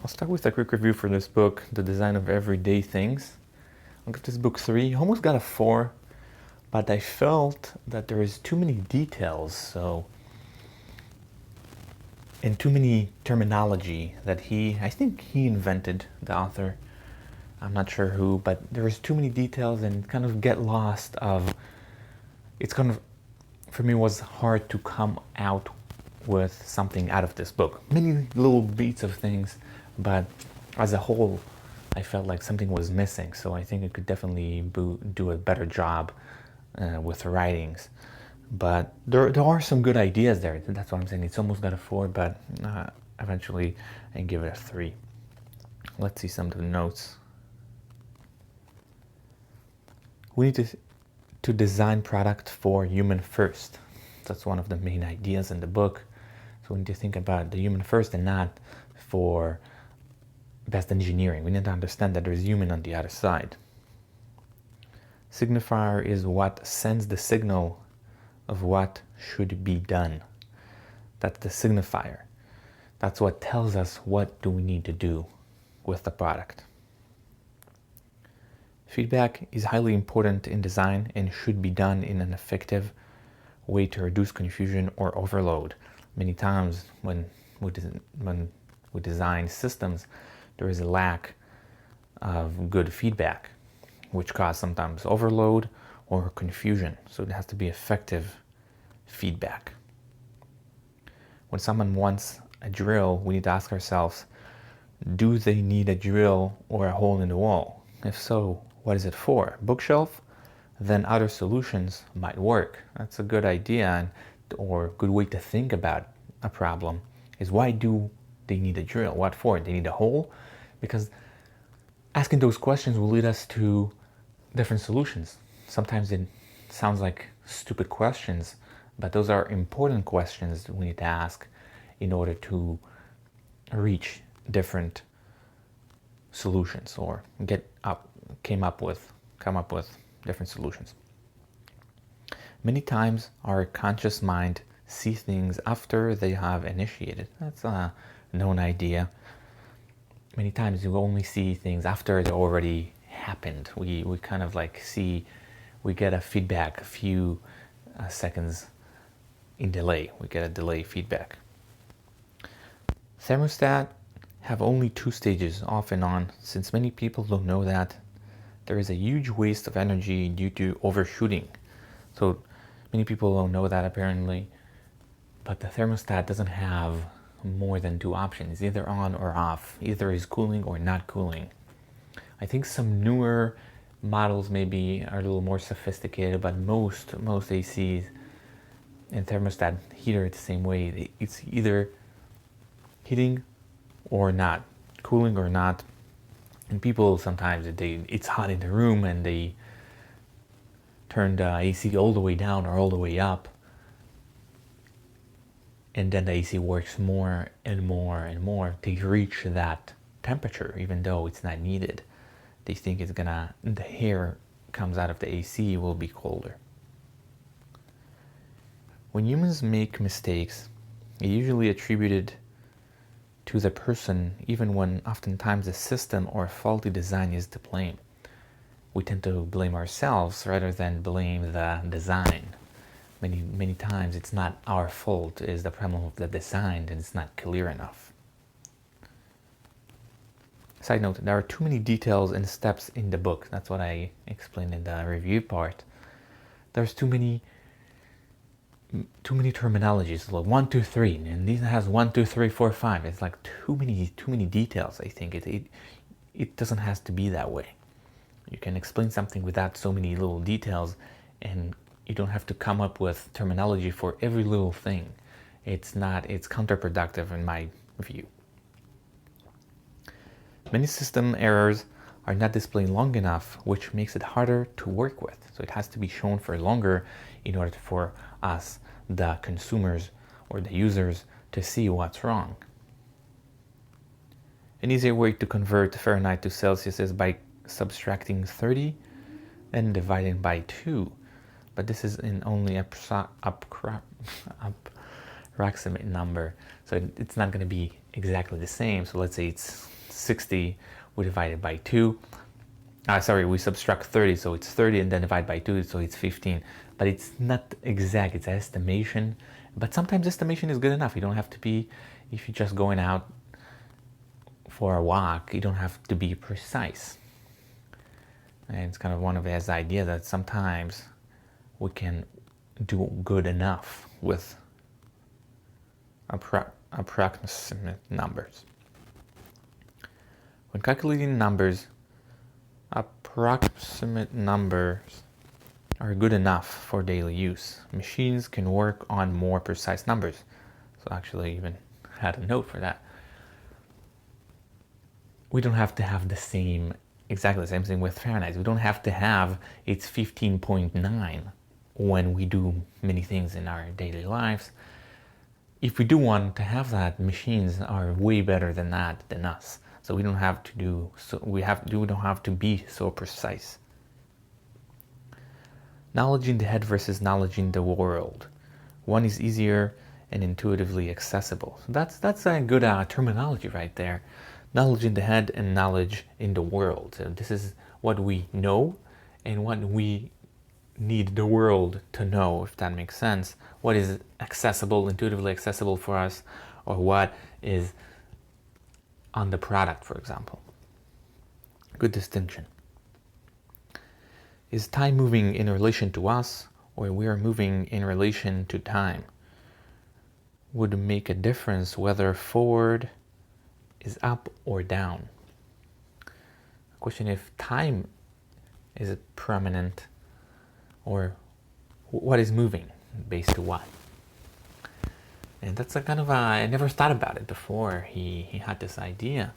I'll start with a quick review for this book, The Design of Everyday Things. I'll give this book 3. Almost got a 4, but I felt that there is too many details, and too many terminology that I think he invented, the author. I'm not sure who, but there is too many details and kind of get lost for me, it was hard to come out with something out of this book. Many little beats of things, but as a whole, I felt like something was missing. So I think it could definitely do a better job with the writings. But there are some good ideas there. That's what I'm saying. It's almost got a 4, but eventually I give it a 3. Let's see some of the notes. We need to design product for human first. That's one of the main ideas in the book. So we need to think about the human first and not for best engineering. We need to understand that there's human on the other side. Signifier is what sends the signal of what should be done. That's the signifier. That's what tells us what do we need to do with the product. Feedback is highly important in design and should be done in an effective way to reduce confusion or overload. Many times when we design systems, there is a lack of good feedback, which causes sometimes overload or confusion. So it has to be effective feedback. When someone wants a drill, we need to ask ourselves, do they need a drill or a hole in the wall? If so, what is it for? Bookshelf? Then other solutions might work. That's a good idea, or good way to think about a problem is, why do they need a drill? What for? They need a hole? Because asking those questions will lead us to different solutions. Sometimes it sounds like stupid questions, but those are important questions that we need to ask in order to reach different solutions or come up with different solutions. Many times our conscious mind sees things after they have initiated. That's a known idea. Many times you only see things after they already happened. We kind of like we get a feedback a few seconds in delay. We get a delay feedback. Thermostat have only 2 stages, off and on. Since many people don't know that, there is a huge waste of energy due to overshooting. So many people don't know that apparently, but the thermostat doesn't have more than 2 options, either on or off. Either is cooling or not cooling. I think some newer models maybe are a little more sophisticated, but most ACs and thermostat heater the same way. It's either heating or not, cooling or not. And people sometimes, it's hot in the room and they turn the AC all the way down or all the way up, and then the AC works more and more and more to reach that temperature, even though it's not needed. They think the air comes out of the AC will be colder. When humans make mistakes, it's usually attributed to the person, even when oftentimes the system or faulty design is to blame. We tend to blame ourselves rather than blame the design. Many times it's not our fault, it's the problem of the design, and it's not clear enough. Side note, there are too many details and steps in the book. That's what I explained in the review part. There's too many terminologies, like 1, 2, 3, and these has 1, 2, 3, 4, 5. It's like too many details. I think it doesn't have to be that way. You can explain something without so many little details, and you don't have to come up with terminology for every little thing. It's counterproductive in my view. Many system errors are not displayed long enough, which makes it harder to work with. So it has to be shown for longer in order for us, the consumers or the users, to see what's wrong. An easier way to convert Fahrenheit to Celsius is by subtracting 30 and dividing by 2. But this is in only approximate number, so it's not going to be exactly the same. So let's say it's 60, we divide it by 2. Sorry, we subtract 30, so it's 30, and then divide by 2, so it's 15. But it's not exact, it's estimation. But sometimes estimation is good enough. You don't have to be, if you're just going out for a walk, you don't have to be precise. And it's kind of one of his ideas that sometimes we can do good enough with approximate numbers. When calculating numbers, approximate numbers are good enough for daily use. Machines can work on more precise numbers. So actually even had a note for that. We don't have to have the same, exactly the same thing with Fahrenheit. We don't have to have it's 15.9 when we do many things in our daily lives. If we do want to have that, machines are way better than that than us. So we don't have to do, so we don't have to be so precise. Knowledge in the head versus knowledge in the world. One is easier and intuitively accessible. So that's a good terminology right there. Knowledge in the head and knowledge in the world. So this is what we know and what we need the world to know, if that makes sense. What is accessible, intuitively accessible for us, or what is on the product, for example. Good distinction. Is time moving in relation to us, or we are moving in relation to time? Would make a difference whether forward is up or down. Question if time is prominent, or what is moving based to what. And that's a kind of I never thought about it before he had this idea.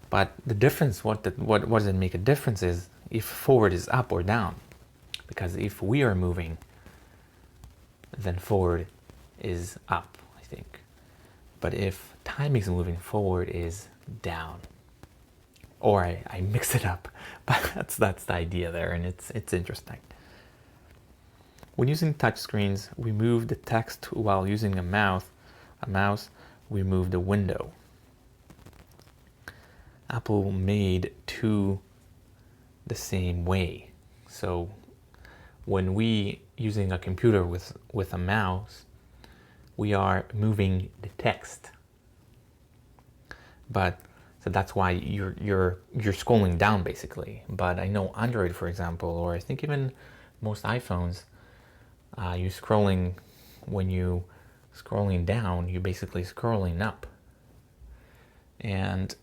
But the difference, what does it make a difference is if forward is up or down. Because if we are moving, then forward is up, I think. But if time is moving, forward is down. Or I mix it up, but that's the idea there, and it's interesting. When using touchscreens, we move the text while using a mouse, we move the window. Apple made two the same way. So when we using a computer with a mouse, we are moving the text. But so that's why you're scrolling down basically. But I know Android, for example, or I think even most iPhones, you're scrolling, when you scrolling down, you're basically scrolling up. And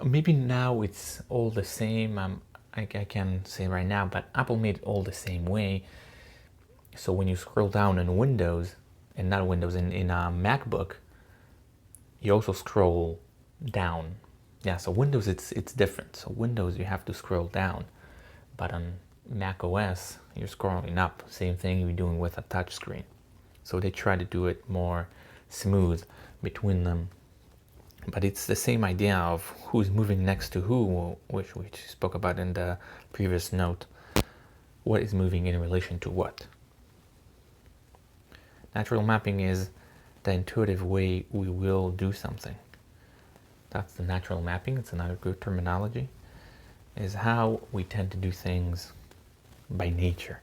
maybe now it's all the same. I can say right now, but Apple made it all the same way. So when you scroll down in Windows, and not Windows, in a MacBook, you also scroll down. Yeah, so Windows it's different. So Windows you have to scroll down, but on Mac OS you're scrolling up. Same thing you're doing with a touch screen. So they try to do it more smooth between them. But it's the same idea of who's moving next to who, which we spoke about in the previous note. What is moving in relation to what? Natural mapping is the intuitive way we will do something. That's the natural mapping. It's another good terminology. Is how we tend to do things by nature.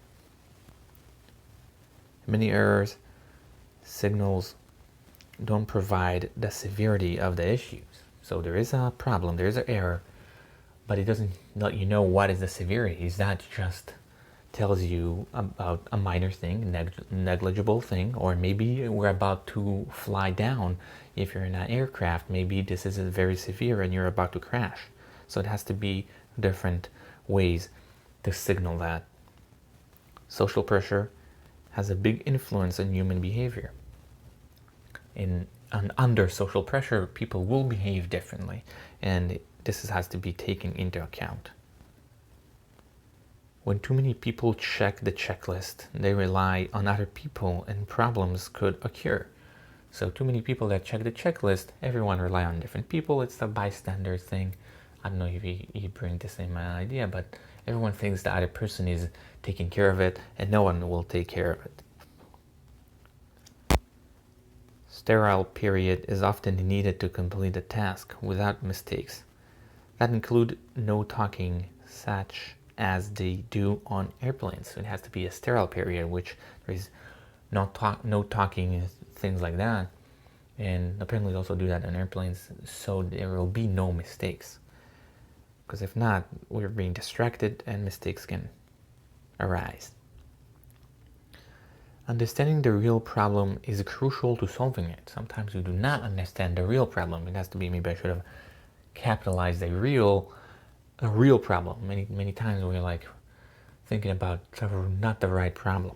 Many errors signals don't provide the severity of the issues. So there is a problem, there is an error, but it doesn't let you know what is the severity. Is that just tells you about a minor thing, negligible thing, or maybe we're about to fly down. If you're in an aircraft, maybe this is very severe and you're about to crash. So it has to be different ways to signal that. Social pressure has a big influence on human behavior. Under social pressure, people will behave differently, and this has to be taken into account. When too many people check the checklist, they rely on other people and problems could occur. So too many people that check the checklist, everyone rely on different people. It's the bystander thing. I don't know if you bring the same idea, but everyone thinks the other person is taking care of it and no one will take care of it. Sterile period is often needed to complete a task without mistakes. That include no talking, such as they do on airplanes. So it has to be a sterile period, which there is no talking, things like that. And apparently they also do that on airplanes, so there will be no mistakes. Because if not, we're being distracted and mistakes can arise. Understanding the real problem is crucial to solving it. Sometimes we do not understand the real problem. It has to be, maybe I should have capitalized a real problem. Many times we're like thinking about not the right problem.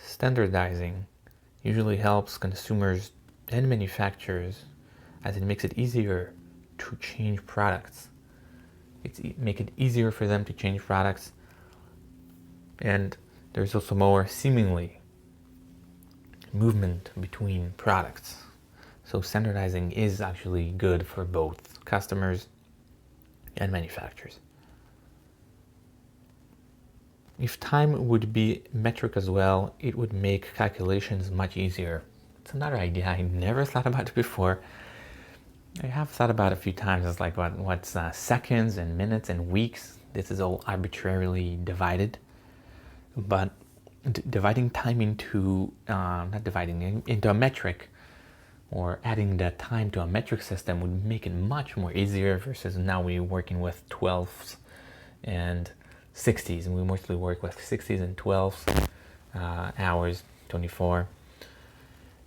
Standardizing usually helps consumers and manufacturers, as it makes it easier to change products. Make it easier for them to change products, and there's also more seemingly movement between products. So standardizing is actually good for both customers and manufacturers. If time would be metric as well, it would make calculations much easier. It's another idea I never thought about it before. I have thought about it a few times. It's like what's seconds and minutes and weeks. This is all arbitrarily divided. But dividing time into, into a metric, or adding that time to a metric system would make it much more easier versus now we're working with 12s and 60s, and we mostly work with 60s and 12s hours, 24,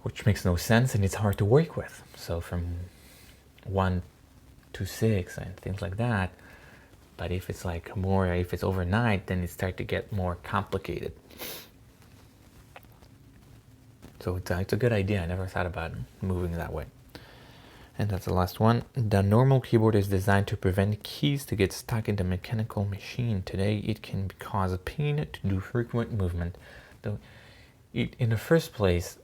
which makes no sense and it's hard to work with. So from 1 to 6 and things like that. But if it's like more, if it's overnight, then it starts to get more complicated. So it's a good idea. I never thought about moving that way. And that's the last one. The normal keyboard is designed to prevent keys to get stuck in the mechanical machine. Today, it can cause a pain to do frequent movement. In the first place,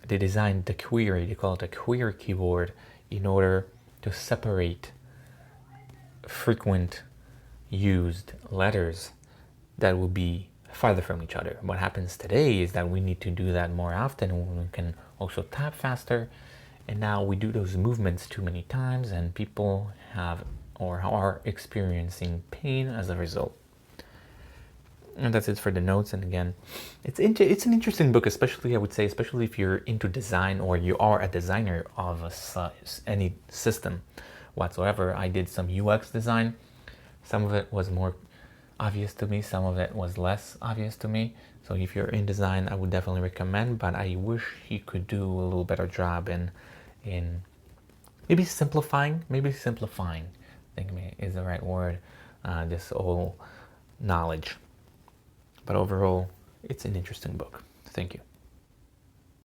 they designed the query, they call it a query keyboard, in order to separate frequent used letters that will be farther from each other. What happens today is that we need to do that more often. We can also tap faster, and now we do those movements too many times, and people have or are experiencing pain as a result. And that's it for the notes. And again, it's an interesting book, especially I would say, especially if you're into design or you are a designer of any system whatsoever. I did some UX design. Some of it was more obvious to me, some of it was less obvious to me. So if you're in design, I would definitely recommend, but I wish he could do a little better job in maybe simplifying, I think is the right word, this whole knowledge. But overall, it's an interesting book. Thank you.